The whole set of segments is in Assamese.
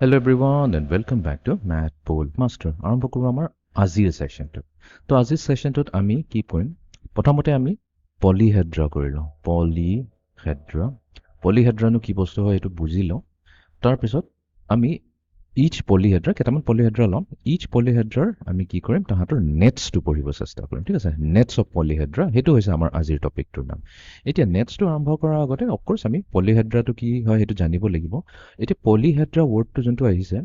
Hello everyone and welcome back to Math Pole Master. আৰম্ভ কৰোঁ আমাৰ আজিৰ সেশনটো। তো আজিৰ সেশনটোত আমি কি কৰিম? প্ৰথমতে আমি পলিহেড্ৰা কৰি লওঁ। পলিহেড্ৰানো কি বস্তু হয় এইটো বুজি লওঁ। তাৰপিছত আমি ইচ পলিহেড্ৰা কেইটামান পলিহেড্ৰা ল'ম। ইচ পলিহেড্ৰাৰ আমি কি কৰিম? তাহাঁতৰ নেটছটো পঢ়িব চেষ্টা কৰিম। ঠিক আছে? নেটছ অফ পলিহেড্ৰা সেইটো হৈছে আমাৰ আজিৰ টপিকটোৰ নাম। এতিয়া নেটছটো আৰম্ভ কৰাৰ আগতে অফক'ৰ্ছ আমি পলিহেড্ৰাটো কি হয় সেইটো জানিব লাগিব। এতিয়া পলিহেড্ৰা ৱৰ্ডটো যোনটো আহিছে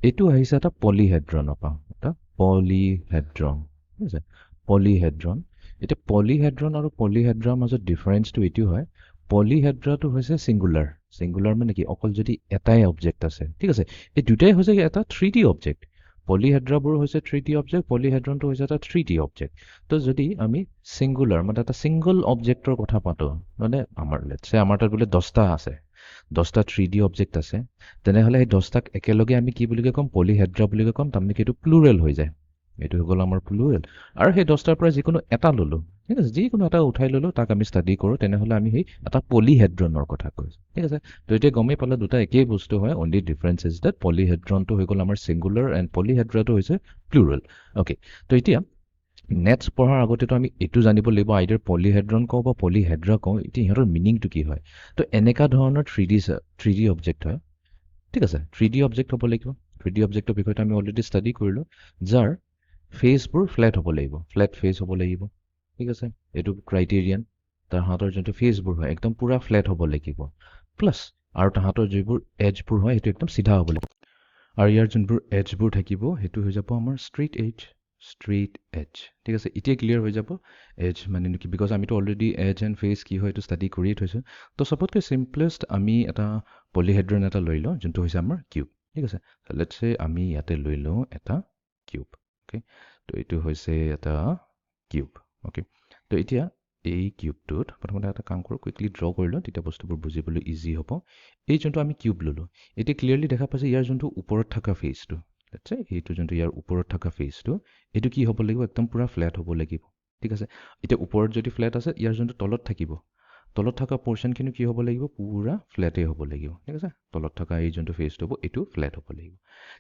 এইটো আহিছে এটা পলিহেড্ৰনৰ পৰা এটা পলিহেড্ৰন ঠিক আছে পলিহেড্ৰন এতিয়া পলিহেড্ৰন আৰু পলিহেড্ৰাৰ মাজত ডিফাৰেন্সটো এইটো হয় পলিহেড্ৰাটো হৈছে ছিংগুলাৰ মানে কি অকল যদি এটাই অবজেক্ট আছে ঠিক আছে এই দুটাই হৈছে এটা 3D অবজেক্ট পলিহেড্ৰাবোৰ হৈছে 3D অবজেক্ট পলিহেড্ৰনটো হৈছে এটা 3D অবজেক্ট তো যদি আমি ছিংগুলাৰ মানে এটা ছিংগল অবজেক্টৰ কথা পাতো মানে আমাৰ লেটছে আমাৰ তাত বোলে 10টা আছে 10টা 3D অবজেক্ট আছে তেনেহ'লে সেই 10টাক একেলগে আমি কি বুলি ক'ম পলিহেড্ৰা বুলি ক'ম তাৰমানে কি এইটো প্লুৰেল হৈ যায় এইটো হৈ গ'ল আমাৰ প্লুৰেল আৰু সেই 10টাৰ পৰা যিকোনো এটা ল'লো ঠিক আছে যিকোনো এটা উঠাই ল'লো তাক আমি ষ্টাডি কৰোঁ তেনেহ'লে আমি সেই এটা পলিহেড্ৰনৰ কথা কৈছোঁ ঠিক আছে তো এতিয়া গমেই পালে দুটা একেই বস্তু হয় অনলি ডিফাৰেন্স ইজ ডেট পলিহেড্ৰনটো হৈ গ'ল আমাৰ ছিংগুলাৰ এণ্ড পলিহেড্ৰাটো হৈছে প্লুৰেল অ'কে তো এতিয়া নেটছ পঢ়াৰ আগতেতো আমি এইটো জানিব লাগিব আইডাৰ পলিহেড্ৰন কওঁ বা পলিহেড্ৰা কওঁ এতিয়া ইহঁতৰ মিনিংটো কি হয় তো এনেকুৱা ধৰণৰ 3D অবজেক্ট হয় ঠিক আছে 3D অবজেক্ট হ'ব লাগিব 3D অবজেক্টৰ বিষয়টো আমি অলৰেডি ষ্টাডি কৰিলোঁ যাৰ ফেচবোৰ ফ্লেট হ'ব লাগিব ফ্লেট ফেচ হ'ব লাগিব ঠিক আছে এইটো ক্ৰাইটেৰিয়ান তাহাঁতৰ যোনটো ফেচবোৰ হয় একদম পূৰা ফ্লেট হ'ব লাগিব প্লাছ আৰু তাহাঁতৰ যিবোৰ এজবোৰ হয় সেইটো একদম চিধা হ'ব লাগিব আৰু ইয়াৰ যোনবোৰ এজবোৰ থাকিব সেইটো হৈ যাব আমাৰ ষ্ট্ৰেইট এজ ঠিক আছে এতিয়া ক্লিয়াৰ হৈ যাব এজ মানে কি বিকজ আমিতো অলৰেডি এজ এণ্ড ফেচ কি হয় এইটো ষ্টাডি কৰিয়ে থৈছোঁ তো চবতকৈ চিম্পলেষ্ট আমি এটা পলিহেড্ৰন এটা লৈ লওঁ যোনটো হৈছে আমাৰ কিউব ঠিক আছে লেটছে আমি ইয়াতে লৈ লওঁ এটা কিউব অ'কে তো এইটো হৈছে এটা কিউব অ'কে তো এতিয়া এই কিউবটোত প্ৰথমতে এটা কাম কৰোঁ কুইকলি ড্ৰ কৰি লওঁ তেতিয়া বস্তুবোৰ বুজিবলৈ ইজি হ'ব এই যোনটো আমি কিউব ল'লোঁ এতিয়া ক্লিয়াৰলি দেখা পাইছে ইয়াৰ যোনটো ওপৰত থকা ফেচটো লেটছে এইটো যোনটো ইয়াৰ ওপৰত থকা ফেচটো এইটো কি হ'ব লাগিব একদম পূৰা ফ্লেট হ'ব লাগিব ঠিক আছে এতিয়া ওপৰত যদি ফ্লেট আছে ইয়াৰ যোনটো তলত থাকিব তলত থকা পৰ্চনখিনি কি হ'ব লাগিব পূৰা ফ্লেটেই হ'ব লাগিব ঠিক আছে তলত থকা এই যোনটো ফেচটো হ'ব এইটো ফ্লেট হ'ব লাগিব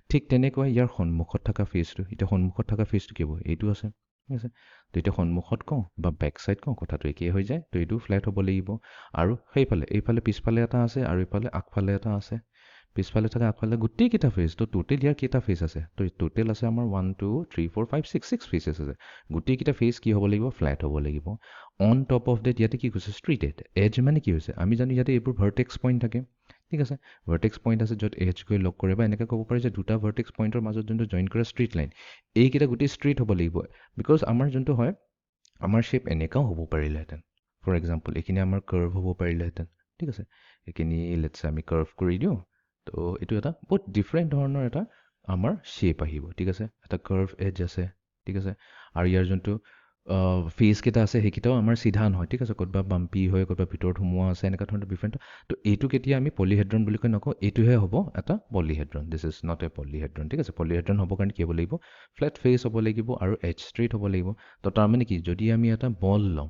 ঠিক তেনেকৈ ইয়াৰ সন্মুখত থকা ফেচটো এতিয়া সন্মুখত থকা ফেচটো কি হ'ব এইটো আছে ঠিক আছে তো এতিয়া সন্মুখত কওঁ বা বেক চাইড কওঁ কথাটো একেই হৈ যায় তো এইটো ফ্লেট হ'ব লাগিব আৰু এইফালে পিছফালে এটা আছে আৰু এইফালে আগফালে এটা আছে পিছফালে থকা আগফালে গোটেইকেইটা ফেচ তো টোটেল ইয়াৰ কেইটা ফেচ আছে তো টোটেল আছে আমাৰ 1 2 3 4 5 6 ফেচেছ আছে গোটেইকেইটা ফেচ কি হ'ব লাগিব ফ্লেট হ'ব লাগিব অন টপ অফ ডেট ইয়াতে কি কৈছে ষ্ট্ৰেইট এজ মানে কি হৈছে আমি জানো ইয়াতে এইবোৰ ভাৰ্টেক্স পইণ্ট থাকে ঠিক আছে ভাৰ্টেক্স পইণ্ট আছে য'ত এজ গৈ লগ কৰে বা এনেকৈ ক'ব পাৰি যে দুটা ভাৰ্টেক্স পইণ্টৰ মাজত যোনটো জইন কৰে ষ্ট্ৰেইট লাইন এইকেইটা গোটেই ষ্ট্ৰেইট হ'ব লাগিব বিকজ আমাৰ যোনটো হয় আমাৰ শ্বেপ এনেকুৱাও হ'ব পাৰিলেহেঁতেন ফৰ এক্সাম্পল এইখিনি আমাৰ কাৰ্ভ হ'ব পাৰিলেহেঁতেন ঠিক আছে এইখিনি লেটছে আমি কাৰ্ভ কৰি দিওঁ তো এইটো এটা বহুত ডিফাৰেণ্ট ধৰণৰ এটা আমাৰ শ্বেপ আহিব ঠিক আছে এটা কাৰ্ভ এজ আছে ঠিক আছে আৰু ইয়াৰ যোনটো ফেচ কেইটা আছে সেইকেইটাও আমাৰ চিধা নহয় ঠিক আছে ক'ৰবাত বাম্পি হয় ক'ৰবাত ভিতৰত সোমোৱা আছে এনেকুৱা ধৰণৰ ডিফাৰেণ্ট তো এইটো কেতিয়া আমি পলিহেড্ৰন বুলি কৈ নকওঁ এইটোহে হ'ব এটা পলিহেড্ৰন দিছ ইজ নট এ পলিহেড্ৰন ঠিক আছে পলিহেড্ৰন হ'বৰ কাৰণে কি হ'ব লাগিব ফ্লেট ফেচ হ'ব লাগিব আৰু এজ ষ্ট্ৰেইট হ'ব লাগিব তো তাৰমানে কি যদি আমি এটা বল লওঁ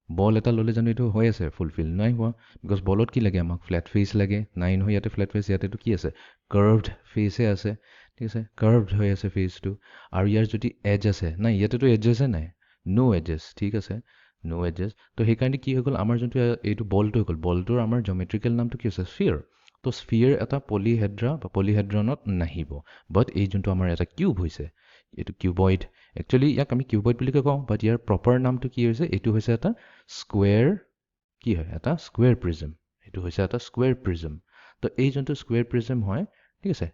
বল এটা ল'লে জানো এইটো হৈ আছে ফুলফিল নাই হোৱা বিকজ বলত কি লাগে আমাক ফ্লেট ফেচ লাগে নাই নহয় ইয়াতে ফ্লেট ফেচ ইয়াতেতো কি আছে কাৰ্ভড ফেচে আছে ঠিক আছে কাৰ্ভড হৈ আছে ফেচটো আৰু ইয়াৰ যদি এজ আছে নাই ইয়াতেতো এজেছে নাই নো এজেছ ঠিক আছে নো এজেছ তো সেইকাৰণে কি হৈ গ'ল আমাৰ যোনটো এইটো বলটো হৈ গ'ল বলটোৰ আমাৰ জমেট্ৰিকেল নামটো কি হৈছে স্ফিয়াৰ তো স্ফিয়াৰ এটা পলিহেড্ৰা বা পলিহেড্ৰনত নাহিব বাট এই যোনটো আমাৰ এটা কিউব হৈছে এইটো কিউবইড একচুৱেলি ইয়াক আমি কিউবইড বুলি কওঁ বাট ইয়াৰ প্ৰপাৰ নামটো কি হৈছে এইটো হৈছে এটা স্কুৱেৰ কি হয় এটা স্কুৱেৰ প্ৰিজম এইটো হৈছে এটা স্কুৱেৰ প্ৰিজম তো এই যোনটো স্কুৱেৰ প্ৰিজম হয় ঠিক আছে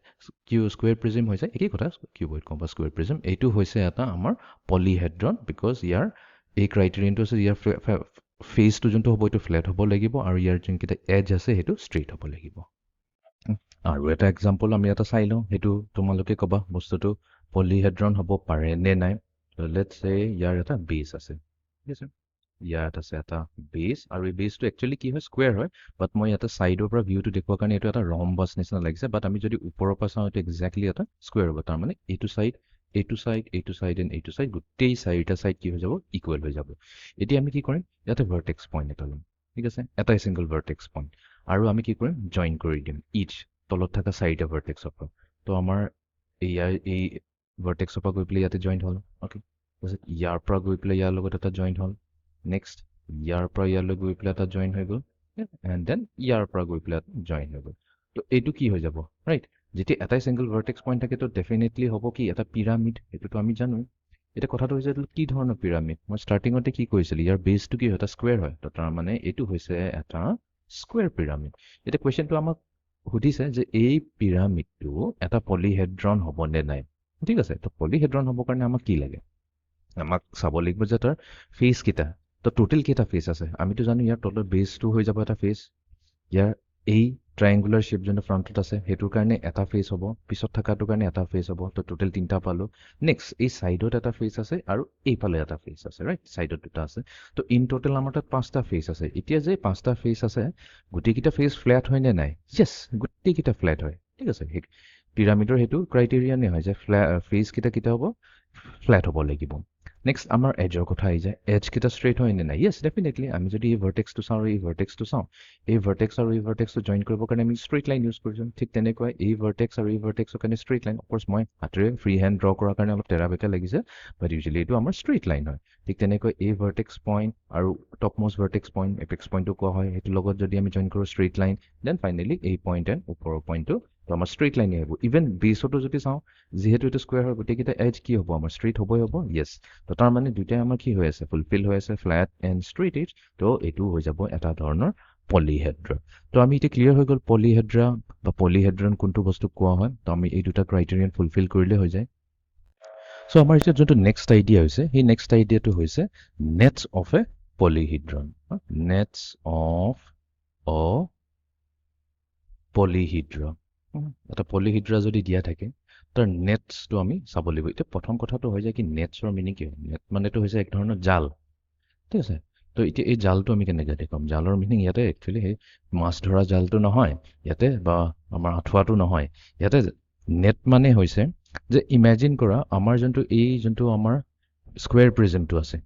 স্কুৱেৰ প্ৰিজম হৈছে একেই কথা কিউবইড কওঁ বা স্কুৱেৰ প্ৰিজম এইটো হৈছে এটা আমাৰ পলিহেড্ৰন বিকজ ইয়াৰ এই ক্ৰাইটেৰিয়ানটো আছে ইয়াৰ ফেচটো যোনটো হ'ব এইটো ফ্লেট হ'ব লাগিব আৰু ইয়াৰ যোনকেইটা এজ আছে সেইটো ষ্ট্ৰেইট হ'ব লাগিব আৰু এটা এক্সাম্পল আমি এটা চাই লওঁ সেইটো তোমালোকে ক'বা বস্তুটো পলিহেড্ৰন হ'ব পাৰে নে নাই লেটছ চে ইয়াৰ এটা বেছ আছে ঠিক আছে ইয়াত আছে এটা বেছ আৰু এই বেছটো একচুৱেলি কি হয় স্কুৱেৰ হয় বাট মই ইয়াতে ছাইডৰ পৰা ভিউটো দেখুৱাৰ কাৰণে এইটো এটা ৰম্বাছ নিচিনা লাগিছে বাট আমি যদি ওপৰৰ পৰা চাওঁ এইটো একজেক্টলি এটা স্কুৱেৰ হ'ব তাৰমানে এইটো ছাইড এণ্ড এইটো ছাইড গোটেই চাৰিটা ছাইড কি হৈ যাব ইকুৱেল হৈ যাব এতিয়া আমি কি কৰিম ইয়াতে ভাৰ্টেক্স পইণ্ট এটা ল'ম ঠিক আছে এটাই ছিংগল ভাৰ্টেক্স পইণ্ট আৰু আমি কি কৰিম জইন কৰি দিম ইচ তলত থকা চাৰিটা ভাৰ্টেক্সৰ পৰা তো আমাৰ এই ভাৰ্টেক্সৰ পৰা গৈ পেলাই ইয়াতে জইণ্ট হ'ল অ'কে তাৰপিছত ইয়াৰ পৰা গৈ পেলাই ইয়াৰ লগত এটা জইণ্ট হ'ল নেক্সট ইয়াৰ পৰা ইয়ালৈ গৈ পেলাই এটা জইণ্ট হৈ গ'ল এণ্ড দেন ইয়াৰ পৰা গৈ পেলাই এটা জইণ্ট হৈ গ'ল তো এইটো কি হৈ যাব ৰাইট যেতিয়া এটাই ছিংগল ভাৰ্টেক্স পইণ্ট থাকে তো ডেফিনেটলি হ'ব কি এটা পিৰামিড সেইটোতো আমি জানো এতিয়া কথাটো হৈছে কি ধৰণৰ পিৰামিড মই ষ্টাৰ্টিঙতে কি কৈছিলোঁ ইয়াৰ বেছটো কি হয় এটা স্কুৱেৰ হয় তো তাৰমানে এইটো হৈছে এটা স্কুৱেৰ পিৰামিড এতিয়া কুৱেশ্যনটো আমাক সুধিছে যে এই পিৰামিডটো এটা পলিহেড্ৰন হ'বনে নাই ঠিক আছে তো পলিহেড্ৰন হ'বৰ কাৰণে আমাক কি লাগে আমাক চাব লাগিব যে তাৰ ফেচ কেইটা তো টোটেল কেইটা ফেচ আছে আমিতো জানো ইয়াৰ তলৰ বেছটো হৈ যাব এটা ফেচ ইয়াৰ এই ট্ৰায়েংগুলাৰ শ্বেপ যোনটো ফ্ৰণ্টত আছে সেইটোৰ কাৰণে এটা ফেচ হ'ব পিছত থকাটোৰ কাৰণে এটা ফেচ হ'ব তো টোটেল তিনিটা পালোঁ নেক্সট এই ছাইডত এটা ফেচ আছে আৰু এইফালে এটা ফেচ আছে ৰাইট ছাইডত দুটা আছে তো ইন টোটেল আমাৰ তাত 5টা ফেচ আছে এতিয়া যে 5টা ফেচ আছে গোটেইকেইটা ফেচ ফ্লেট হয় নে নাই য়েছ গোটেইকেইটা ফ্লেট হয় ঠিক আছে সেই পিৰামিডৰ সেইটো ক্ৰাইটেৰিয়ানে হয় যে ফেচ কেইটা হ'ব ফ্লেট হ'ব লাগিব নেক্সট আমাৰ এজৰ কথা আহি যায় এজকেইটা ষ্ট্ৰেইট হয় নে নাই য়েছ ডেফিনেটলি আমি যদি এই ভাৰ্টেক্সটো চাওঁ আৰু এই ভাৰ্টেক্সটো চাওঁ এই ভাৰ্টেক্স আৰু এই ভাৰ্টেক্সটো জইন কৰিবৰ কাৰণে আমি ষ্ট্ৰেইট লাইন ইউজ কৰিছোঁ ঠিক তেনেকৈ এই ভাৰ্টেক্স আৰু এই ভাৰ্টেক্সৰ কাৰণে ষ্ট্ৰেইট লাইন অফক'ৰ্ছ মই হাতেৰে ফ্ৰী হেণ্ড ড্ৰ কৰাৰ কাৰণে অলপ তেৰা বেকা লাগিছে বাট ইউজুৱেলি এইটো আমাৰ ষ্ট্ৰেইট লাইন হয় ঠিক তেনেকৈ এই ভাৰ্টেক্স পইণ্ট আৰু টপমষ্ট ভাৰ্টেক্স পইণ্ট এপেক্স পইণ্টটো কোৱা হয় সেইটোৰ লগত যদি আমি জইন কৰোঁ ষ্ট্ৰেইট লাইন দেন ফাইনেলি এই পইণ্ট এণ্ড ওপৰৰ পইণ্টটো তো আমাৰ ষ্ট্ৰেইট লাইনে আহিব ইভেন বেছতো যদি চাওঁ যিহেতু এইটো স্কুৱেৰ হয় গোটেইকেইটা এজ কি হ'ব আমাৰ ষ্ট্ৰেইট হ'বই হ'ব য়েছ তো তাৰমানে দুইটাই আমাৰ কি হৈ আছে ফুলফিল হৈ আছে ফ্লেট এণ্ড ষ্ট্ৰেইট এজ তো এইটো হৈ যাব এটা ধৰণৰ পলিহেড্ৰা তো আমি এতিয়া ক্লিয়াৰ হৈ গ'ল পলিহেড্ৰা বা পলিহেড্ৰন কোনটো বস্তুক কোৱা হয় তো আমি এই দুটা ক্ৰাইটেৰিয়ান ফুলফিল কৰিলে হৈ যায় চ' আমাৰ এতিয়া যোনটো নেক্সট আইডিয়া হৈছে সেই নেক্সট আইডিয়াটো হৈছে নেটছ অফ এ পলিহিড্ৰন নেটছ অফ অ পলিহিড্ৰা এটা পলিহিড্ৰা যদি দিয়া থাকে তাৰ নেটছটো আমি চাব লাগিব এতিয়া প্ৰথম কথাটো হৈ যায় কি নেটছৰ মিনিং কি হয় নেট মানেতো হৈছে এক ধৰণৰ জাল ঠিক আছে তো এতিয়া এই জালটো আমি কেনেকৈ দেখুৱাম জালৰ মিনিং ইয়াতে একচুৱেলি সেই মাছ ধৰা জালটো নহয় ইয়াতে বা আমাৰ আঁঠুৱাটো নহয় ইয়াতে নেট মানে হৈছে যে ইমেজিন কৰা আমাৰ যোনটো আমাৰ স্কুৱেৰ প্ৰিজমটো আছে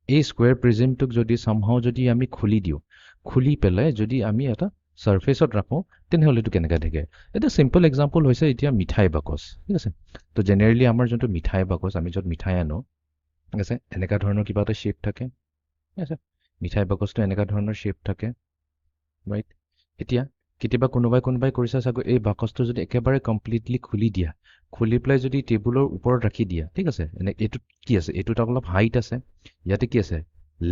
এই স্কুৱেৰ প্ৰিজমটোক যদি চামহাও যদি আমি খুলি দিওঁ খুলি পেলাই যদি আমি এটা ছাৰ্ফেচত ৰাখোঁ তেনেহ'লে এইটো কেনেকৈ থাকে এটা চিম্পল এক্সাম্পল হৈছে এতিয়া মিঠাই বাকচ ঠিক আছে তো জেনেৰেলি আমাৰ যোনটো মিঠাই বাকচ আমি য'ত মিঠাই আনো ঠিক আছে এনেকুৱা ধৰণৰ কিবা এটা শ্বেপ থাকে ঠিক আছে মিঠাই বাকচটো এনেকুৱা ধৰণৰ শ্বেপ থাকে ৰাইট এতিয়া কেতিয়াবা কোনোবাই কৰিছে চাগৈ এই বাকচটো যদি একেবাৰে কমপ্লিটলি খুলি দিয়া খুলি পেলাই যদি টেবুলৰ ওপৰত ৰাখি দিয়া ঠিক আছে এইটোত কি আছে এইটোত অলপ হাইট আছে ইয়াতে কি আছে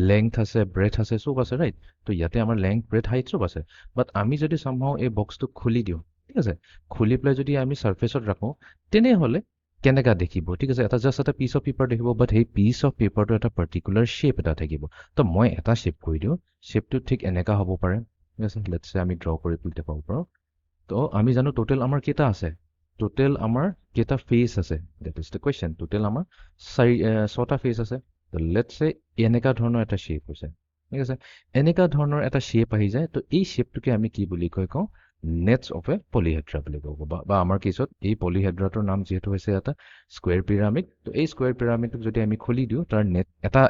লেংথ আছে ব্ৰেথ আছে চব আছে ৰাইট তো ইয়াতে আমাৰ লেংথ ব্ৰেথ হাইট চব আছে বাট আমি যদি চামহাও এই বক্সটোক খুলি দিওঁ ঠিক আছে খুলি পেলাই যদি আমি ছাৰ্ফেচত ৰাখোঁ তেনেহ'লে কেনেকুৱা দেখিব ঠিক আছে এটা জাষ্ট এটা পিচ অফ পেপাৰ দেখিব বাট সেই পিচ অফ পেপাৰটো এটা পাৰ্টিকুলাৰ শ্বেপ এটা থাকিব তো মই এটা শ্বেপ কৰি দিওঁ শ্বেপটো ঠিক এনেকুৱা হ'ব পাৰে ঠিক আছে লেটছে আমি ড্ৰ কৰি পেলাই পাব পাৰোঁ তো আমি জানো টোটেল আমাৰ কেইটা আছে টোটেল আমাৰ কেইটা ফেচ আছে that is the question total আমাৰ 6টা ফেচ আছে তো লেটছে এনেকুৱা ধৰণৰ এটা শ্বেপ হৈছে ঠিক আছে এনেকুৱা ধৰণৰ এটা শ্বেপ আহি যায় তো এই শ্বেপটোকে আমি কি বুলি কওঁ নেটছ অফ এ পলিহেড্ৰা বুলি ক'ব বা আমাৰ কেছত এই পলিহেড্ৰাটোৰ নাম যিহেতু হৈছে এটা স্কুৱেৰ পিৰামিড তো এই স্কুৱেৰ পিৰামিডটোক যদি আমি খুলি দিওঁ তাৰ নেট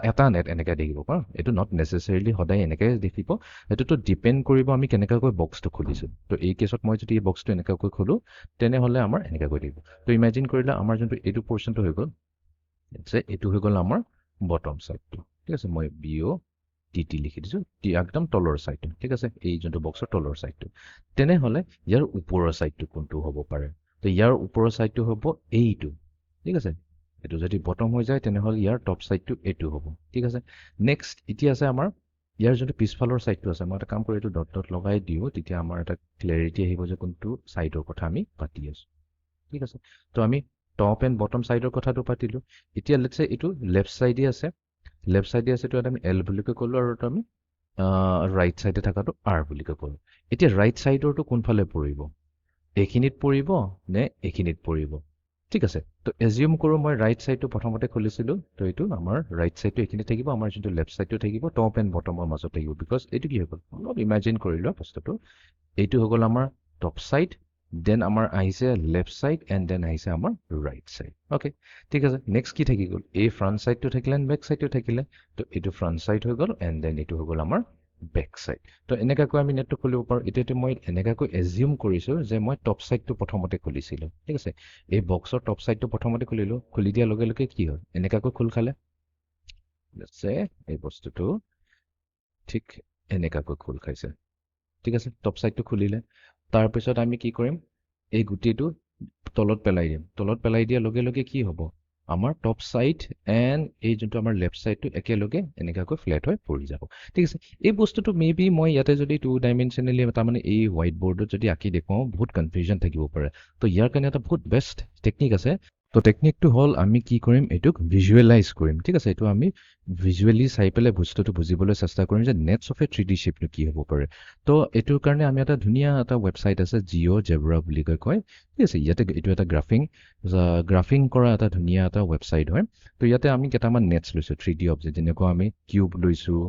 এটা নেট এনেকৈ দেখিব পাৰোঁ এইটো নট নেচেচাৰিলি সদায় এনেকৈ দেখিব এইটোতো ডিপেণ্ড কৰিব আমি কেনেকুৱাকৈ বক্সটো খুলিছোঁ তো এই কেছত মই যদি এই বক্সটো এনেকুৱাকৈ খোলোঁ তেনেহ'লে আমাৰ এনেকুৱাকৈ থাকিব তো ইমেজিন কৰিলে আমাৰ যোনটো এইটো পৰ্চনটো হৈ গ'ল এইটো হৈ গ'ল আমাৰ বটম ছাইডটো ঠিক আছে মই BOTT লিখি দিছোঁ একদম তলৰ ছাইডটো ঠিক আছে এই যোনটো বক্সৰ তলৰ ছাইডটো তেনেহ'লে ইয়াৰ ওপৰৰ ছাইডটো কোনটো হ'ব পাৰে তো ইয়াৰ ওপৰৰ ছাইডটো হ'ব এইটো ঠিক আছে এইটো যদি বটম হৈ যায় তেনেহ'লে ইয়াৰ টপ ছাইডটো এইটো হ'ব ঠিক আছে নেক্সট এতিয়া আছে আমাৰ ইয়াৰ যোনটো পিছফালৰ ছাইডটো আছে মই এটা কাম কৰি এইটো ডট লগাই দিওঁ তেতিয়া আমাৰ এটা ক্লেৰিটি আহিব যে কোনটো ছাইডৰ কথা আমি পাতি আছোঁ ঠিক আছে তো আমি টপ এণ্ড বটম ছাইডৰ কথাটো পাতিলোঁ এতিয়া লেটছে এইটো লেফ্ট ছাইডে আছে এইটো এটা আমি L বুলিকৈ ক'লোঁ আৰু এইটো আমি ৰাইট ছাইডে থকাটো R বুলিকৈ ক'লোঁ এতিয়া ৰাইট ছাইডৰটো কোনফালে পৰিব এইখিনিত পৰিব নে এইখিনিত পৰিব ঠিক আছে তো এজিউম কৰোঁ মই ৰাইট ছাইডটো প্ৰথমতে খুলিছিলোঁ তো এইটো আমাৰ ৰাইট ছাইডটো এইখিনি থাকিব আমাৰ যোনটো লেফ্ট ছাইডটো থাকিব টপ এণ্ড বটমৰ মাজত থাকিব বিকজ এইটো কি হৈ গ'ল অলপ ইমেজিন কৰি লোৱা বস্তুটো এইটো হৈ গ'ল আমাৰ টপ ছাইড দেন আমাৰ আহিছে লেফ্ট ছাইড এণ্ড দেন আহিছে আমাৰ ৰাইট ছাইড অ'কে ঠিক আছে নেক্সট কি থাকি গ'ল এই ফ্ৰণ্ট ছাইডটো থাকিলে এণ্ড বেক ছাইডটো থাকিলে তো এইটো ফ্ৰণ্ট ছাইড হৈ গ'ল এণ্ড দেন এইটো হৈ গ'ল আমাৰ বেক চাইড তো এনেকুৱাকৈ আমি নেটটো খুলিব পাৰোঁ এতিয়াতো মই এনেকুৱাকৈ এজিউম কৰিছোঁ যে মই টপ চাইডটো প্ৰথমতে খুলিছিলোঁ ঠিক আছে এই বক্সৰ টপ চাইডটো প্ৰথমতে খুলিলোঁ খুলি দিয়াৰ লগে লগে কি হয় এনেকুৱাকৈ খোল খালে এই বস্তুটো ঠিক এনেকুৱাকৈ খোল খাইছে ঠিক আছে টপ চাইডটো খুলিলে তাৰপিছত আমি কি কৰিম এই গুটিটো তলত পেলাই দিম তলত পেলাই দিয়াৰ লগে লগে কি হ'ব আমাৰ টপ চাইড এণ্ড এই যোনটো আমাৰ লেফ্ট চাইডটো একেলগে এনেকুৱাকৈ ফ্লেট হৈ পৰি যাব ঠিক আছে এই বস্তুটো মে বি মই ইয়াতে যদি 2 ডাইমেনশ্যনেলি তাৰমানে এই হোৱাইট বৰ্ডত যদি আঁকি দেখুৱাওঁ বহুত কনফিউজন থাকিব পাৰে তো ইয়াৰ কাৰণে এটা বহুত বেষ্ট টেকনিক আছে তো টেকনিকটো হ'ল আমি কি কৰিম এইটোক ভিজুৱেলাইজ কৰিম ঠিক আছে এইটো আমি ভিজুৱেলি চাই পেলাই বস্তুটো বুজিবলৈ চেষ্টা কৰিম যে নেটছ অফ এ 3D শ্বেপটো কি হ'ব পাৰে তো এইটোৰ কাৰণে আমি এটা ধুনীয়া এটা ৱেবছাইট আছে জিঅ' জেব্ৰা বুলি কয় ঠিক আছে ইয়াতে এইটো এটা গ্ৰাফিং কৰা এটা ধুনীয়া এটা ৱেবছাইট হয় তো ইয়াতে আমি কেইটামান নেটছ লৈছোঁ 3D অবজেক্ট যেনেকুৱা আমি কিউব লৈছোঁ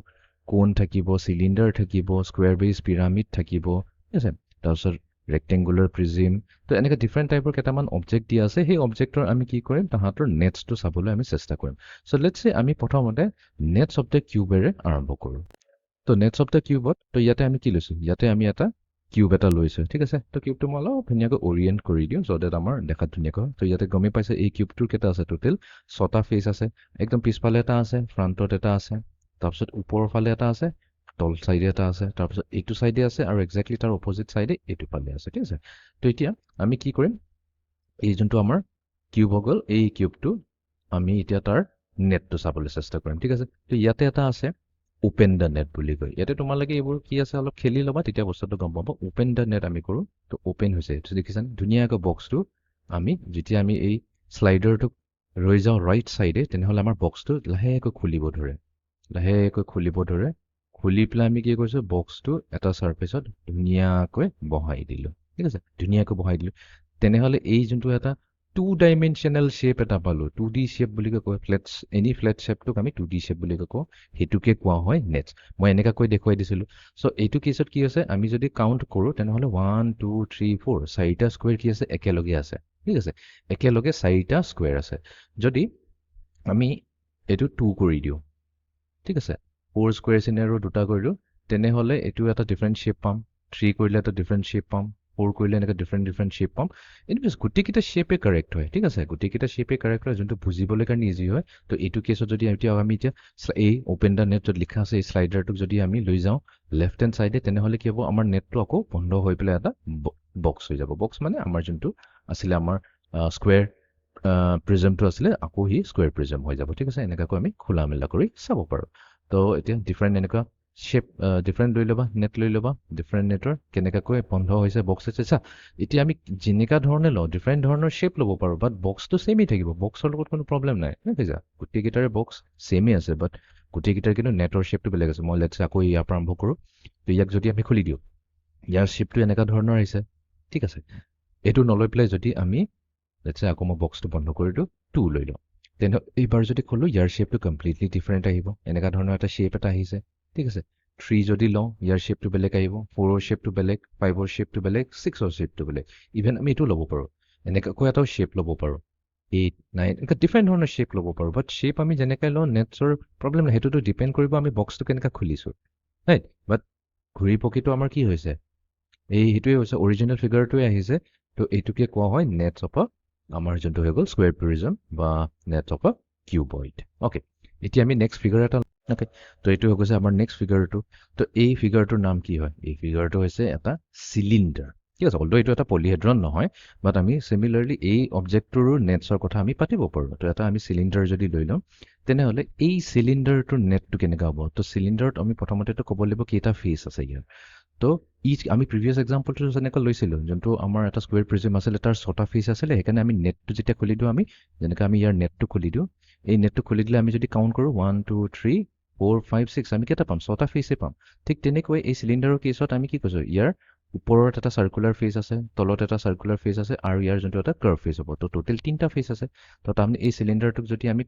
কোন থাকিব চিলিণ্ডাৰ থাকিব স্কুৱেৰ বেজ পিৰামিড থাকিব ঠিক আছে তাৰপিছত ৰেক্টেংগুলাৰ প্ৰিজিম তো এনেকৈ ডিফাৰেণ্ট টাইপৰ কেইটামান অবজেক্ট দিয়া আছে সেই অবজেক্টৰ আমি কি কৰিম তাহাঁতৰ নেটছটো চাবলৈ আমি চেষ্টা কৰিম চ' লেটছ চে আমি প্ৰথমতে নেটছ অফ দ্য কিউবেৰে আৰম্ভ কৰোঁ তো নেটছ অফ দ্য কিউবত তো ইয়াতে আমি কি লৈছোঁ ইয়াতে আমি এটা কিউব এটা লৈছোঁ ঠিক আছে তো কিউবটো মই অলপ ধুনীয়াকৈ অৰিয়েণ্ট কৰি দিওঁ চ' ডেট আমাৰ দেখাত ধুনীয়াকৈ তো ইয়াতে গমেই পাইছে এই কিউবটোৰ কেইটা আছে টোটেল 6টা ফেচ আছে একদম পিছফালে এটা আছে ফ্ৰণ্টত এটা আছে তাৰপিছত ওপৰৰ ফালে এটা আছে তল চাইডে এটা আছে তাৰপিছত এইটো চাইডে আছে আৰু একজেক্টলি তাৰ অপজিট চাইডে এইটো ফালে আছে ঠিক আছে তো এতিয়া আমি কি কৰিম এই যোনটো আমাৰ কিউব হৈ গ'ল এই কিউবটো আমি এতিয়া তাৰ নেটটো চাবলৈ চেষ্টা কৰিম ঠিক আছে তো ইয়াতে এটা আছে ওপেন দ্য নেট বুলি কয় ইয়াতে তোমালোকে এইবোৰ কি আছে অলপ খেলি ল'বা তেতিয়া বস্তুটো গম পাব ওপেন দ্য নেট আমি কৰোঁ তো ওপেন হৈছে এইটো দেখিছানে ধুনীয়াকৈ বক্সটো আমি যেতিয়া আমি এই শ্লাইডাৰটোক ৰৈ যাওঁ ৰাইট চাইডে তেনেহ'লে আমাৰ বক্সটো লাহেকৈ খুলিব ধৰে খুলি পেলাই আমি কি কৰিছোঁ বক্সটো এটা ছাৰ্ফেচত ধুনীয়াকৈ বহাই দিলোঁ ঠিক আছে ধুনীয়াকৈ বহাই দিলোঁ তেনেহ'লে এই যোনটো এটা 2 ডাইমেনশ্যনেল শ্বেপ এটা পালোঁ 2D শ্বেপ বুলি কয় এনি ফ্লেট শ্বেপটোক আমি 2D শ্বেপ বুলি কওঁ সেইটোকে কোৱা হয় নেটছ মই এনেকুৱাকৈ দেখুৱাই দিছিলোঁ চ' এইটো কেছত কি আছে আমি যদি কাউণ্ট কৰোঁ তেনেহ'লে 1 2 3 4 4টা স্কুৱেৰ কি আছে একেলগে আছে ঠিক আছে একেলগে 4টা স্কুৱেৰ আছে যদি আমি এইটো 2 কৰি দিওঁ ঠিক আছে 4 স্কুৱেৰ চিনে আৰু 2টা কৰিলোঁ তেনেহ'লে এইটো এটা ডিফাৰেণ্ট শ্বেপ পাম 3 কৰিলে এটা ডিফাৰেণ্ট শ্বেপ পাম 4 কৰিলে এনেকৈ ডিফাৰেণ্ট শ্বেপ পাম এনিৱেজ গোটেইকেইটা শ্বেপে কাৰেক্ট হয় ঠিক আছে গোটেইকেইটা শ্বেপে কাৰেক্ট হয় যোনটো বুজিবলৈ কাৰণে ইজি হয় তো এইটো কেছত যদি আমি এতিয়া এই অ'পেন দ্য নেট য'ত লিখা আছে এই শ্লাইডাৰটোক যদি আমি লৈ যাওঁ লেফ্ট হেণ্ড চাইডে তেনেহ'লে কি হ'ব আমাৰ নেটটো আকৌ বন্ধ হৈ পেলাই এটা বক্স হৈ যাব বক্স মানে আমাৰ যোনটো আছিলে আমাৰ স্কুৱেৰ প্ৰিজমটো আছিলে আকৌ সি স্কুৱেৰ প্ৰিজম হৈ যাব ঠিক আছে এনেকুৱাকৈ আমি খোলা মেলা কৰি চাব পাৰোঁ তো এতিয়া ডিফাৰেণ্ট এনেকুৱা শ্বেপ ডিফাৰেণ্ট লৈ ল'বা নেট লৈ ল'বা ডিফাৰেণ্ট নেটৰ কেনেকুৱাকৈ বন্ধ হৈছে বক্স হৈছে চা এতিয়া আমি যেনেকুৱা ধৰণে লওঁ ডিফাৰেণ্ট ধৰণৰ শ্বেপ ল'ব পাৰোঁ বাট বক্সটো ছেমেই থাকিব বক্সৰ লগত কোনো প্ৰব্লেম নাই বুজিছা গোটেইকেইটাৰে বক্স ছেমেই আছে বাট গোটেইকেইটাৰ কিন্তু নেটৰ শ্বেপটো বেলেগ আছে মই লেটছে আকৌ ইয়াৰ পৰা আৰম্ভ কৰোঁ তো ইয়াক যদি আমি খুলি দিওঁ ইয়াৰ শ্বেপটো এনেকুৱা ধৰণৰ আহিছে ঠিক আছে এইটো নলৈ পেলাই যদি আমি লেটছে আকৌ মই বক্সটো বন্ধ কৰি দিওঁ 2 লৈ লওঁ তেনে এইবাৰ যদি খোলোঁ ইয়াৰ শ্বেপটো কমপ্লিটলি ডিফাৰেণ্ট আহিব এনেকুৱা ধৰণৰ এটা শ্বেপ এটা আহিছে ঠিক আছে 3 যদি লওঁ ইয়াৰ শ্বেপটো বেলেগ আহিব 4ৰ শ্বেপটো বেলেগ 5ৰ শ্বেপটো বেলেগ 6ৰ শ্বেপটো বেলেগ ইভেন আমি এইটো ল'ব পাৰোঁ এনেকুৱাকৈ এটাও শ্বেপ ল'ব পাৰোঁ 8 9 এনেকুৱা ডিফাৰেণ্ট ধৰণৰ শ্বেপ ল'ব পাৰোঁ বাট শ্বেপ আমি যেনেকৈ লওঁ নেটছৰ প্ৰব্লেম নাই সেইটোতো ডিপেণ্ড কৰিব আমি বক্সটো কেনেকৈ খুলিছোঁ ৰাইট বাট ঘূৰি পকিটো আমাৰ কি হৈছে সেইটোৱে হৈছে অৰিজিনেল ফিগাৰটোৱে আহিছে তো এইটোকে কোৱা হয় নেটছ অফ আমাৰ যোনটো হৈ গ'ল স্কুৱেৰ প্ৰিজম বা নেটছ অফ কিউবইড অ'কে এতিয়া আমি নেক্সট ফিগাৰ এটা অ'কে তো এইটো হৈ গৈছে আমাৰ নেক্সট ফিগাৰটো তো এই ফিগাৰটোৰ নাম কি হয় এই ফিগাৰটো হৈছে এটা চিলিণ্ডাৰ ঠিক আছে অলদো এইটো এটা পলিহেড্ৰন নহয় বাট আমি চিমিলাৰলি এই অবজেক্টটোৰো নেটছৰ কথা আমি পাতিব পাৰোঁ তো এটা আমি চিলিণ্ডাৰ যদি লৈ লওঁ তেনেহ'লে এই চিলিণ্ডাৰটোৰ নেটটো কেনেকুৱা হ'ব তো চিলিণ্ডাৰত আমি প্ৰথমতেতো ক'ব লাগিব কেইটা ফেচ আছে ইয়াৰ তো আমি প্ৰিভিয়াছ এক্সাম্পলটো যেনেকৈ লৈছিলোঁ যোনটো আমাৰ এটা স্কুৱেৰ প্ৰিজম আছিলে তাৰ 6টা ফেচ আছিলে সেইকাৰণে আমি নেটটো যেতিয়া খুলি দিওঁ আমি যেনেকৈ আমি ইয়াৰ নেটটো খুলি দিওঁ এই নেটটো খুলি দিলে আমি যদি কাউণ্ট কৰোঁ 1 2 3 4 5 6 আমি কেইটা পাম 6টা ফেচে পাম ঠিক তেনেকৈ এই চিলিণ্ডাৰৰ কেছত আমি কি কৈছোঁ ইয়াৰ ওপৰত এটা চাৰ্কুলাৰ ফেচ আছে তলত এটা চাৰ্কুলাৰ ফেচ আছে আৰু ইয়াৰ যোনটো এটা কাৰ্ভ ফেচ হ'ব তো টোটেল 3টা ফেচ আছে তো তাৰমানে এই চিলিণ্ডাৰটোক যদি আমি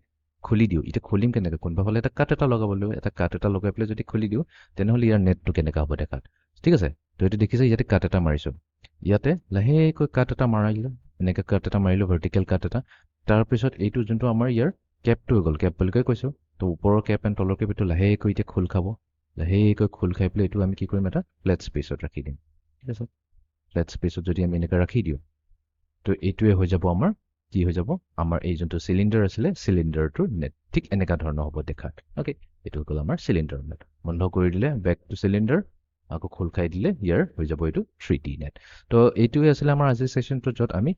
খুলি দিওঁ এতিয়া খুলিম কেনেকৈ কোনোবা ফালে এটা কাট এটা লগাব লাগিব এটা কাট এটা লগাই পেলাই যদি খুলি দিওঁ তেনেহ'লে ইয়াৰ নেটটো কেনেকুৱা হ'ব দেখাত ঠিক আছে তো এইটো দেখিছে ইয়াতে কাট এটা মাৰিছোঁ ইয়াতে লাহেকৈ কাট এটা মাৰিলোঁ এনেকৈ কাট এটা মাৰিলোঁ ভাৰ্টিকেল কাট এটা তাৰপিছত এইটো যোনটো আমাৰ ইয়াৰ কেপটো হৈ গ'ল কেপ বুলিকৈ কৈছোঁ তো ওপৰৰ কেপ এণ্ড তলৰ কেপ এইটো লাহেকৈ এতিয়া খোল খাব সেইকৈ খোল খাই পেলাই এইটো আমি কি কৰিম এটা ফ্লেট স্পেচত ৰাখি দিম ঠিক আছে ফ্লেট স্পেচত যদি আমি এনেকৈ ৰাখি দিওঁ তো এইটোৱে হৈ যাব আমাৰ কি হৈ যাব আমাৰ এই যোনটো চিলিণ্ডাৰ আছিলে চিলিণ্ডাৰটোৰ নেট ঠিক এনেকুৱা ধৰণৰ হ'ব দেখাত অ'কে এইটো হৈ গ'ল আমাৰ চিলিণ্ডাৰ নেট বন্ধ কৰি দিলে বেক টু চিলিণ্ডাৰ আকৌ খোল খাই দিলে ইয়াৰ হৈ যাব এইটো 3D নেট তো এইটোৱে আছিলে আমাৰ আজিৰ ছেশ্যনটো য'ত আমি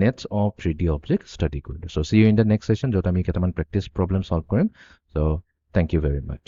নেটছ অফ 3D অবজেক্ট ষ্টাডি কৰিলোঁ so' see you in the next session য'ত আমি কেইটামান প্ৰেক্টিছ প্ৰব্লেম ছল্ভ কৰিম so' thank you very much